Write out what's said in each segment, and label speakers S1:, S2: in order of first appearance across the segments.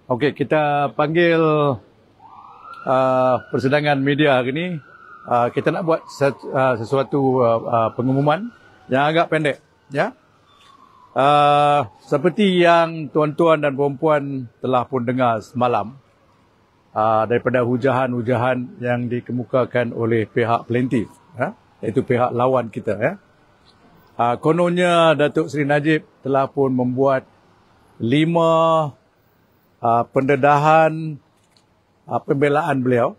S1: Okey, kita panggil persidangan media hari ini. Kita nak buat sesuatu pengumuman yang agak pendek, ya. Seperti yang tuan-tuan dan puan-puan telah pun dengar semalam daripada hujahan-hujahan yang dikemukakan oleh pihak plaintiff, iaitu pihak lawan kita, ya. Kononnya Datuk Seri Najib telah pun membuat 5 pendedahan pembelaan beliau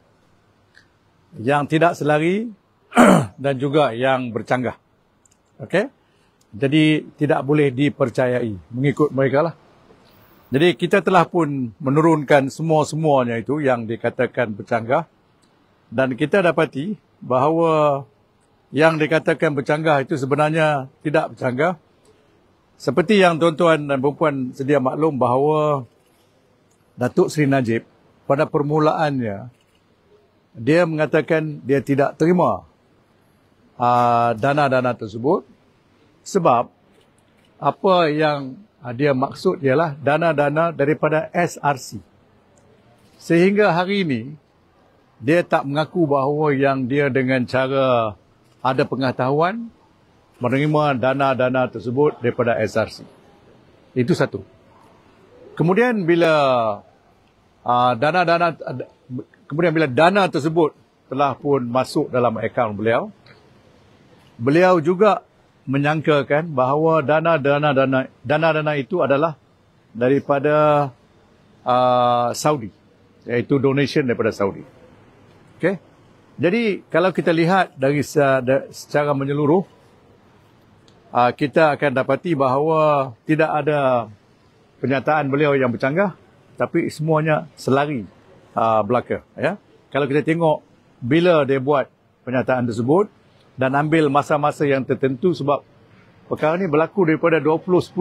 S1: yang tidak selari dan juga yang bercanggah. Okey? Jadi tidak boleh dipercayai mengikut mereka lah. Jadi kita telah pun menurunkan semua-semuanya itu yang dikatakan bercanggah, dan kita dapati bahawa yang dikatakan bercanggah itu sebenarnya tidak bercanggah. Seperti yang tuan-tuan dan puan-puan sedia maklum bahawa Datuk Seri Najib pada permulaannya dia mengatakan dia tidak terima dana-dana tersebut sebab apa yang dia maksud ialah dana-dana daripada SRC. Sehingga hari ini dia tak mengaku bahawa yang dia dengan cara ada pengetahuan menerima dana-dana tersebut daripada SRC. Itu satu. Kemudian bila dana tersebut telah pun masuk dalam akaun beliau, beliau juga menyangkakan bahawa dana-dana itu adalah daripada Saudi, iaitu donation daripada Saudi. Okey. Jadi kalau kita lihat dari secara menyeluruh, kita akan dapati bahawa tidak ada pernyataan beliau yang bercanggah, tapi semuanya selari belaka, ya. Kalau kita tengok bila dia buat pernyataan tersebut dan ambil masa-masa yang tertentu, sebab perkara ini berlaku daripada 2010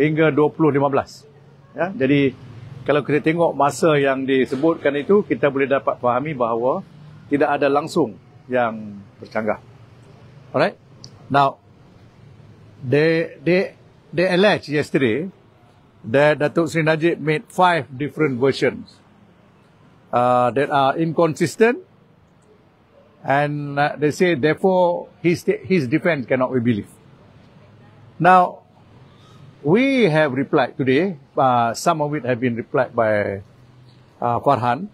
S1: hingga 2015, ya. Jadi kalau kita tengok masa yang disebutkan itu, kita boleh dapat fahami bahawa tidak ada langsung yang bercanggah. Alright. Now, they alleged yesterday that Datuk Seri Najib made 5 different versions that are inconsistent, and they say therefore his defense cannot be believed. Now, we have replied today, some of it have been replied by Farhan.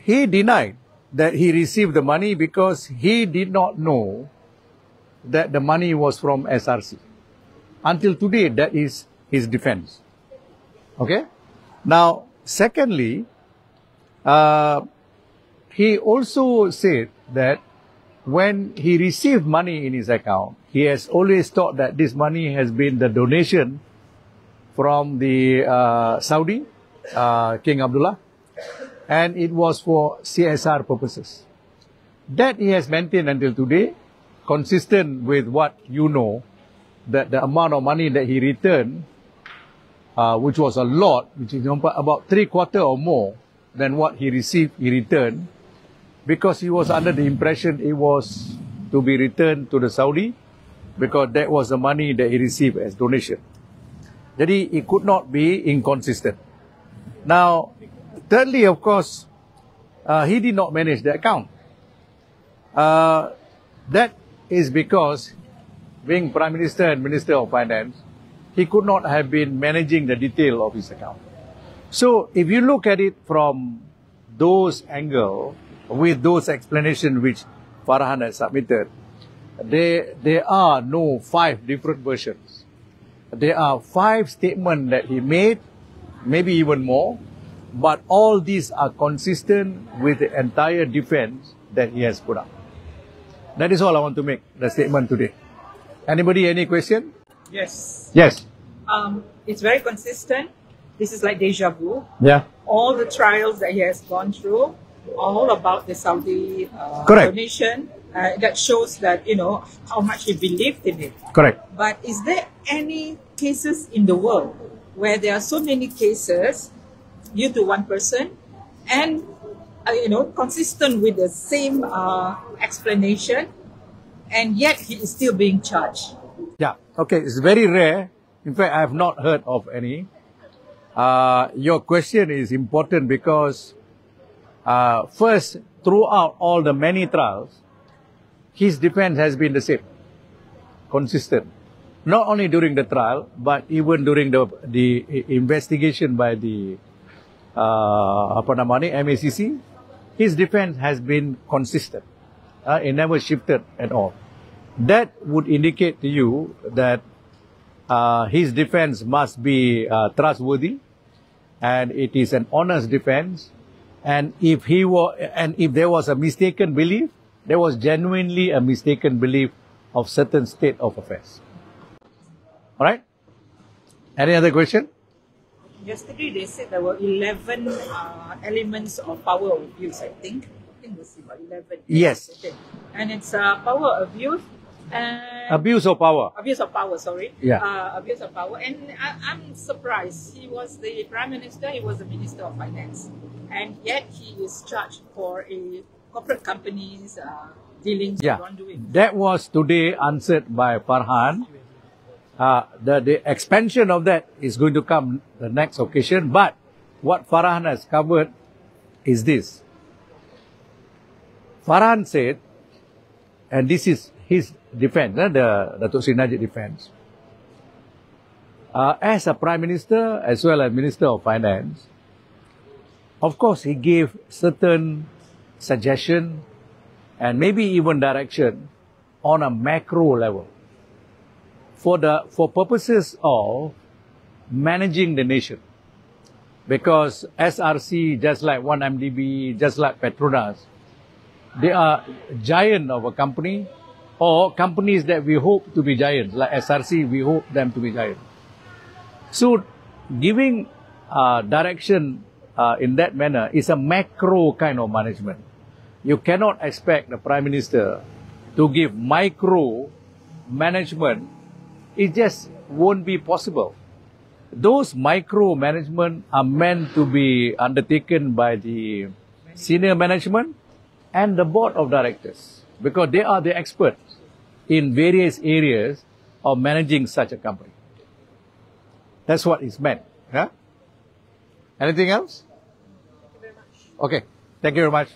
S1: He denied that he received the money because he did not know that the money was from SRC. Until today, that is his defense. Okay? Now, secondly, he also said that when he received money in his account, he has always thought that this money has been the donation from the Saudi, King Abdullah, and it was for CSR purposes. That he has maintained until today, consistent with what you know, that the amount of money that he returned, which was a lot, which is about 3/4 or more than what he received, he returned, because he was under the impression it was to be returned to the Saudi, because that was the money that he received as donation. Jadi, it could not be inconsistent. Now, thirdly, of course, he did not manage the account. That is because, being Prime Minister and Minister of Finance, he could not have been managing the detail of his account. So, if you look at it from those angles, with those explanations which Farhan has submitted, there are no 5 different versions. There are 5 statements that he made, maybe even more, but all these are consistent with the entire defense that he has put up. That is all I want to make the statement today. Anybody, any question?
S2: Yes.
S1: Yes.
S2: It's very consistent. This is like deja vu.
S1: Yeah.
S2: All the trials that he has gone through, all about the Saudi donation, that shows that, you know, how much he believed in it.
S1: Correct.
S2: But is there any cases in the world where there are so many cases due to one person and, you know, consistent with the same explanation, and yet he is still being charged?
S1: Yeah. Okay. It's very rare. In fact, I have not heard of any. Your question is important because first, throughout all the many trials, his defense has been the same, consistent. Not only during the trial, but even during the investigation by the MACC, his defense has been consistent. It never shifted at all. That would indicate to you that his defense must be trustworthy, and it is an honest defense. And if there was a mistaken belief, there was genuinely a mistaken belief of certain state of affairs. All right? Any other question?
S2: Yesterday they said there were 11 elements of power abuse, I think. I think it was about 11.
S1: Yes.
S2: And it's power abuse.
S1: Abuse of power.
S2: Abuse of power, sorry.
S1: Yeah.
S2: Abuse of power. And I'm surprised. He was the Prime Minister, he was the Minister of Finance. And yet he is charged for a corporate company's dealings with wrongdoing.
S1: That was today answered by Farhan. The expansion of that is going to come the next occasion. But what Farhan has covered is this. Farhan said, and this is his defense, the Datuk Seri Najib defense. As a Prime Minister as well as Minister of Finance, of course he gave certain suggestion and maybe even direction on a macro level for purposes of managing the nation. Because SRC, just like 1MDB, just like Petronas, they are giant of a company, or companies that we hope to be giants, like SRC, we hope them to be giant. So giving direction in that manner is a macro kind of management. You cannot expect the Prime Minister to give micro management. It just won't be possible. Those micro management are meant to be undertaken by the senior management and the board of directors, because they are the experts in various areas of managing such a company. That's what is meant. Yeah? Anything else?
S2: Thank you very much.
S1: Okay. Thank you very much.